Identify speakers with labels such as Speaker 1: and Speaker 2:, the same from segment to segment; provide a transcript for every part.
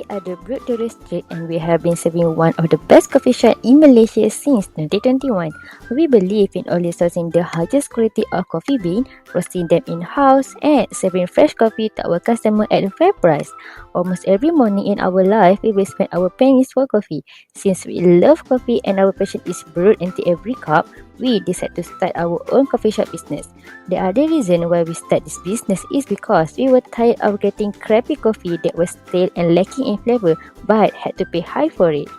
Speaker 1: are the Brut District and we have been serving one of the best coffee shops in Malaysia since 2021. We believe in always sourcing the highest quality of coffee bean, roasting them in-house and serving fresh coffee to our customer at a fair price. Almost every morning in our life, we will spend our pennies for coffee. Since we love coffee and our passion is brewed into every cup, we decided to start our own coffee shop business. The other reason why we start this business is because we were tired of getting crappy coffee that was stale and lacking in flavor but had to pay high for it.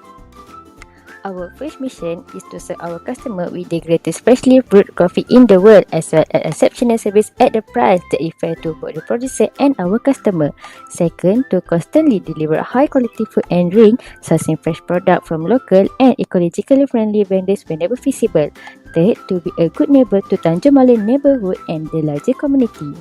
Speaker 1: Our first mission is to serve our customer with the greatest freshly brewed coffee in the world as well as exceptional service at the price that is fair to both the producer and our customer. Second, to constantly deliver high quality food and drink, sourcing fresh product from local and ecologically friendly vendors whenever feasible. Third, to be a good neighbor to Tanjung Malay neighborhood and the larger community.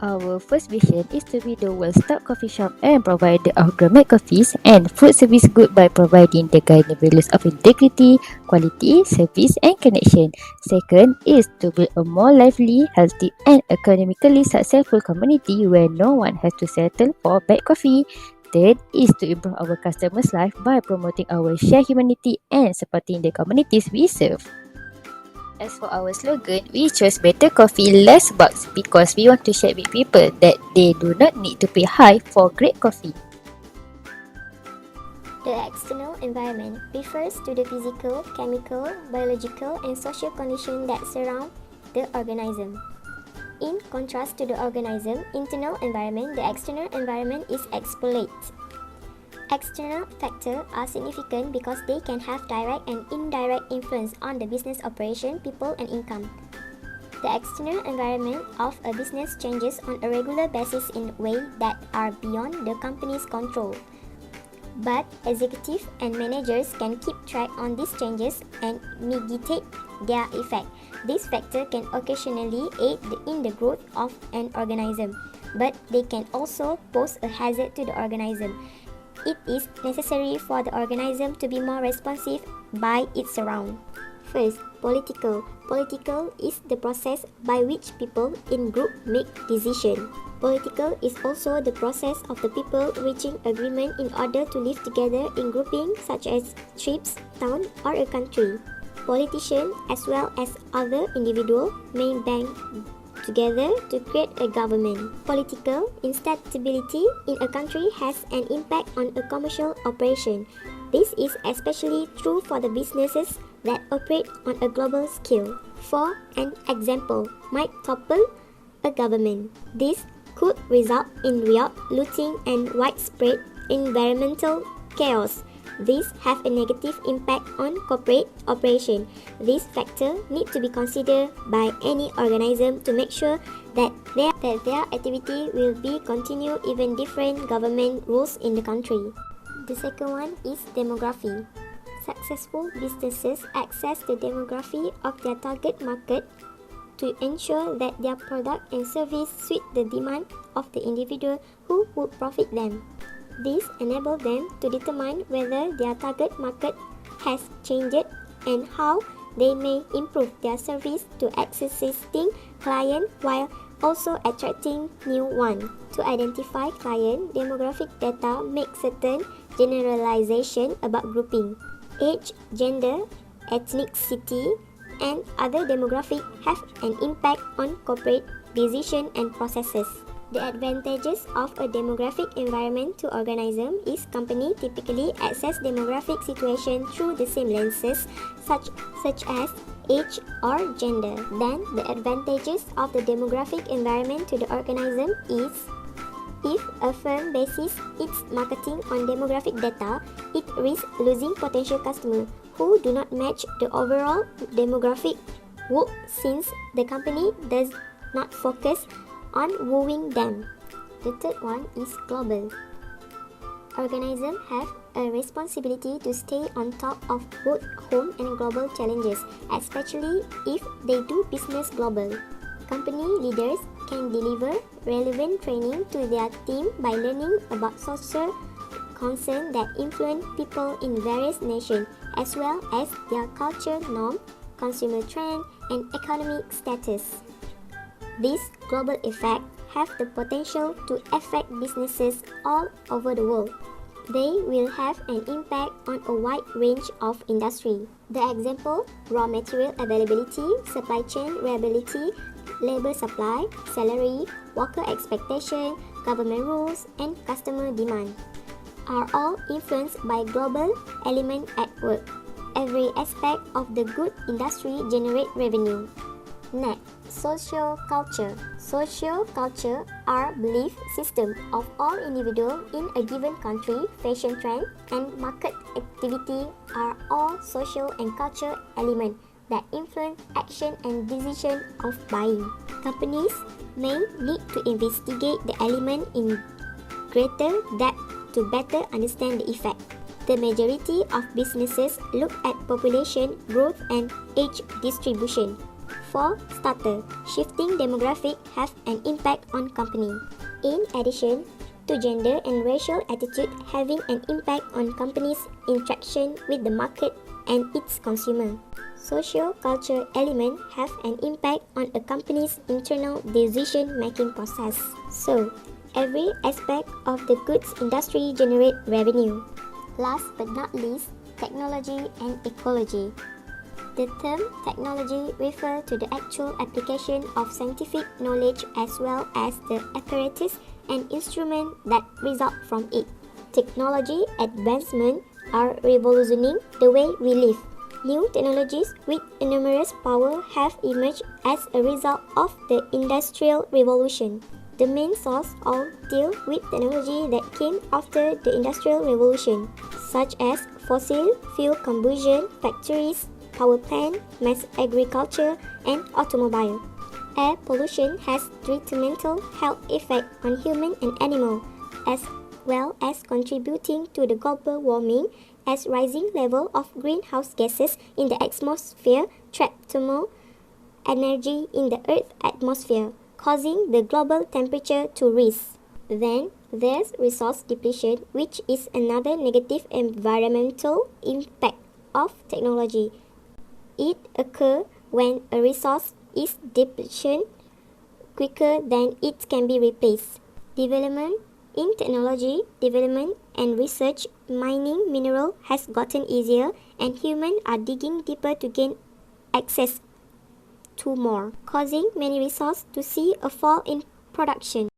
Speaker 1: Our first vision is to be the one-stop coffee shop and provider of gourmet coffees and food service good by providing the guiding values of integrity, quality, service and connection. Second is to build a more lively, healthy and economically successful community where no one has to settle for bad coffee. Third is to improve our customers' life by promoting our shared humanity and supporting the communities we serve. As for our slogan, we chose better coffee, less bucks because we want to share with people that they do not need to pay high for great coffee.
Speaker 2: The external environment refers to the physical, chemical, biological and social conditions that surround the organism. In contrast to the organism, internal environment, the external environment is expolite. External factors are significant because they can have direct and indirect influence on the business operation, people and income. The external environment of a business changes on a regular basis in ways that are beyond the company's control. But executives and managers can keep track on these changes and mitigate their effect. This factor can occasionally aid in the growth of an organism, but they can also pose a hazard to the organism. It is necessary for the organism to be more responsive by its surround. First, political. Political is the process by which people in group make decisions. Political is also the process of the people reaching agreement in order to live together in groupings such as tribes, town, or a country. Politicians as well as other individuals may band together to create a government. Political instability in a country has an impact on a commercial operation. This is especially true for the businesses that operate on a global scale. For an example, might topple a government. This could result in riot, looting, and widespread environmental chaos. These have a negative impact on corporate operation. These factors need to be considered by any organism to make sure that their activity will be continued even different government rules in the country. The second one is demography. Successful businesses access the demography of their target market to ensure that their product and service suit the demand of the individual who would profit them. This enables them to determine whether their target market has changed and how they may improve their service to existing clients while also attracting new ones. To identify client demographic data make certain generalization about grouping. Age, gender, ethnicity, and other demographics have an impact on corporate decision and processes. The advantages of a demographic environment to organism is company typically assess demographic situation through the same lenses such as age or gender. Then the advantages of the demographic environment to the organism is if a firm bases its marketing on demographic data, it risks losing potential customers who do not match the overall demographic group since the company does not focus on wooing them. The third one is global. Organisms have a responsibility to stay on top of both home and global challenges, especially if they do business global. Company leaders can deliver relevant training to their team by learning about social concerns that influence people in various nations, as well as their culture norm, consumer trend, and economic status. This global effect have the potential to affect businesses all over the world. They will have an impact on a wide range of industry. The example, raw material availability, supply chain reliability, labor supply, salary, worker expectation, government rules, and customer demand are all influenced by global element at work. Every aspect of the good industry generate revenue. Next, social culture. Social culture are belief system of all individuals in a given country. Fashion trend and market activity are all social and cultural elements that influence action and decision of buying. Companies may need to investigate the element in greater depth to better understand the effect. The majority of businesses look at population growth and age distribution. For starters, shifting demographics have an impact on company. In addition to gender and racial attitude having an impact on companies' interaction with the market and its consumer. Socio-cultural elements have an impact on a company's internal decision-making process. So, every aspect of the goods industry generates revenue. Last but not least, technology and ecology. The term technology refers to the actual application of scientific knowledge as well as the apparatus and instruments that result from it. Technology advancements are revolutioning the way we live. New technologies with enormous power have emerged as a result of the Industrial Revolution. The main source all deal with technology that came after the Industrial Revolution, such as fossil fuel combustion, factories, power plant, mass agriculture, and automobile. Air pollution has detrimental health effects on human and animal, as well as contributing to the global warming as rising level of greenhouse gases in the atmosphere trap thermal energy in the Earth's atmosphere, causing the global temperature to rise. Then there's resource depletion, which is another negative environmental impact of technology. It occurs when a resource is depleted quicker than it can be replaced. Development in technology, development and research, mining mineral has gotten easier and humans are digging deeper to gain access to more, causing many resources to see a fall in production.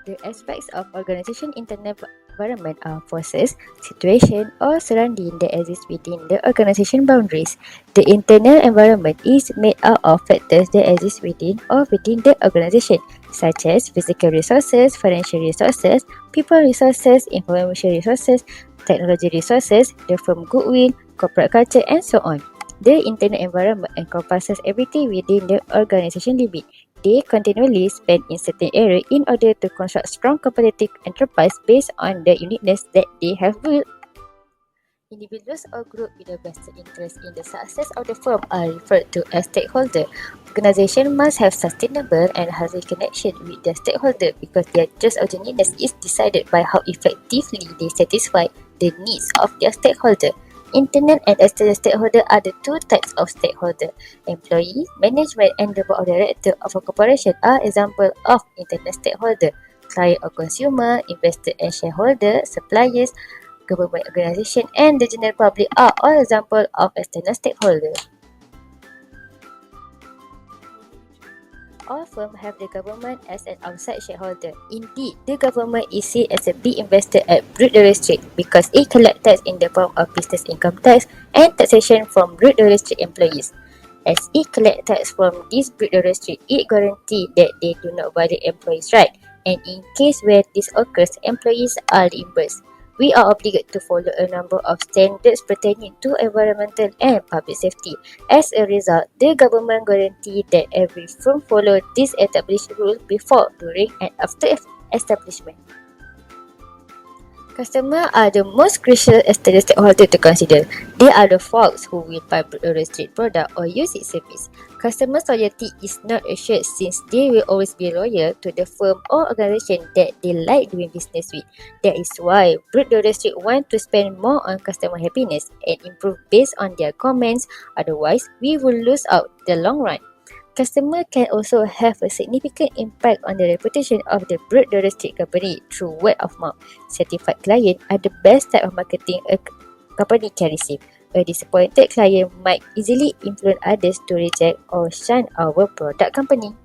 Speaker 1: The aspects of organization internal environment are forces, situation, or surrounding that exist within the organization boundaries. The internal environment is made up of factors that exist within or within the organization, such as physical resources, financial resources, people resources, information resources, technology resources, the firm goodwill, corporate culture, and so on. The internal environment encompasses everything within the organization limit. They continually spend in certain area in order to construct strong competitive enterprise based on the uniqueness that they have built. Individuals or groups with a vested interest in the success of the firm are referred to as stakeholders. Organization must have sustainable and healthy connection with their stakeholder because their trust or uniqueness is decided by how effectively they satisfy the needs of their stakeholder. Internal and external stakeholder are the two types of stakeholder. Employee, management, and the board of directors of a corporation are examples of internal stakeholder. Client or consumer, investor and shareholder, suppliers, government organisation, and the general public are all examples of external stakeholder. All firms have the government as an outside shareholder. Indeed, the government is seen as a big investor at Brut Street because it collects tax in the form of business income tax and taxation from Brut Street employees. As it collects tax from this Brut Street, it guarantees that they do not violate employees' rights, and in case where this occurs, employees are reimbursed. We are obligated to follow a number of standards pertaining to environmental and public safety. As a result, the government guarantees that every firm follows these established rules before, during, and after establishment. Customers are the most crucial external stakeholder to consider. They are the folks who will buy Brut Street product or use its service. Customer loyalty is not assured since they will always be loyal to the firm or organization that they like doing business with. That is why Brut Street want to spend more on customer happiness and improve based on their comments. Otherwise, we will lose out the long run. Customer can also have a significant impact on the reputation of the broad-realistic company through word of mouth. Certified clients are the best type of marketing a company can receive. A disappointed client might easily influence others to reject or shun our product company.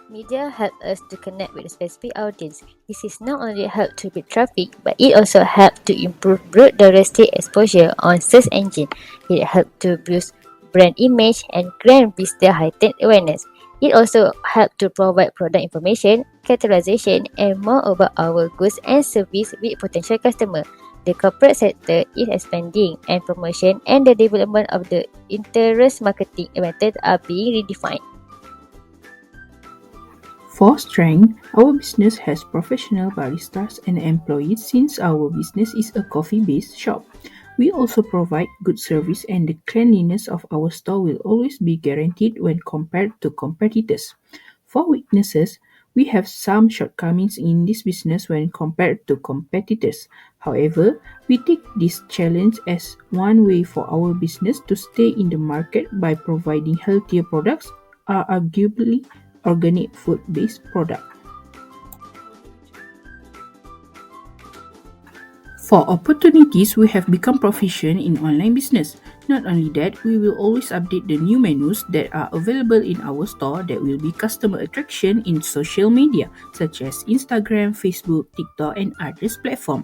Speaker 1: Media help us to connect with a specific audience. This is not only help to build traffic, but it also help to improve broad realistic exposure on search engine. It help to boost brand image and grant visitor heightened awareness. It also help to provide product information, categorization, and more about our goods and service with potential customer. The corporate sector is expanding, and promotion and the development of the interest marketing methods are being redefined.
Speaker 3: For strength, our business has professional baristas and employees since our business is a coffee-based shop. We also provide good service and the cleanliness of our store will always be guaranteed when compared to competitors. For weaknesses, we have some shortcomings in this business when compared to competitors. However, we take this challenge as one way for our business to stay in the market by providing healthier products, are arguably organic food-based product. For opportunities, we have become proficient in online business. Not only that, we will always update the new menus that are available in our store that will be customer attraction in social media such as Instagram, Facebook, TikTok and others platform.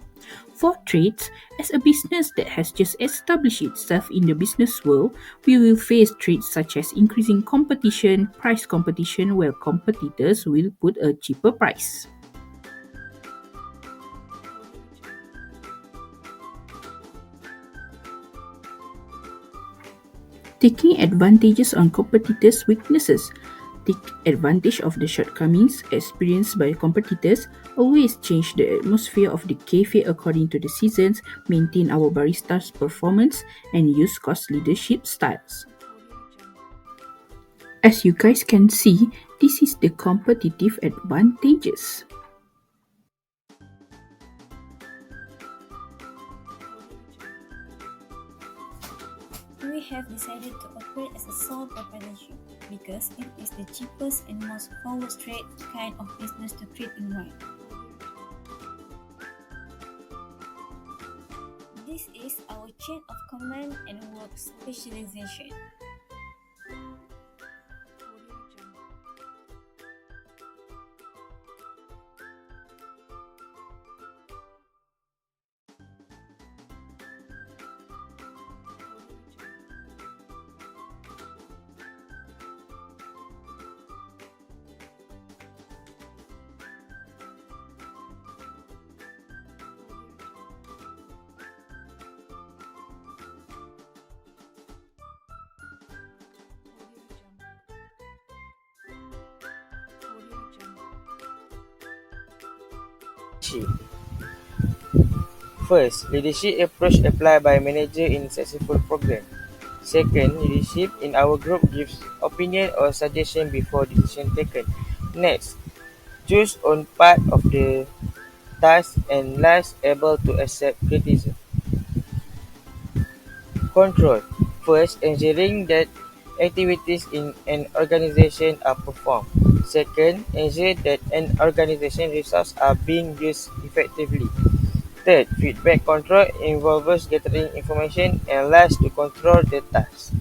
Speaker 3: For trades, as a business that has just established itself in the business world, we will face threats such as increasing competition, price competition where competitors will put a cheaper price. Taking advantages on competitors' weaknesses. Take advantage of the shortcomings experienced by competitors, always change the atmosphere of the cafe according to the seasons, maintain our barista's performance, and use cost leadership styles. As you guys can see, this is the competitive advantages.
Speaker 4: We have decided to operate as a sole proprietorship because it is the cheapest and most forward-straight kind of business to treat in wine. This is our chain of command and work specialization.
Speaker 5: Leadership. First, leadership approach applied by manager in successful program. Second, leadership in our group gives opinion or suggestion before decision taken. Next, choose on part of the task and last able to accept criticism. Control. First, ensuring that activities in an organization are performed. Second, ensure that an organization resources are being used effectively. Third, feedback control involves gathering information, and last, to control the task.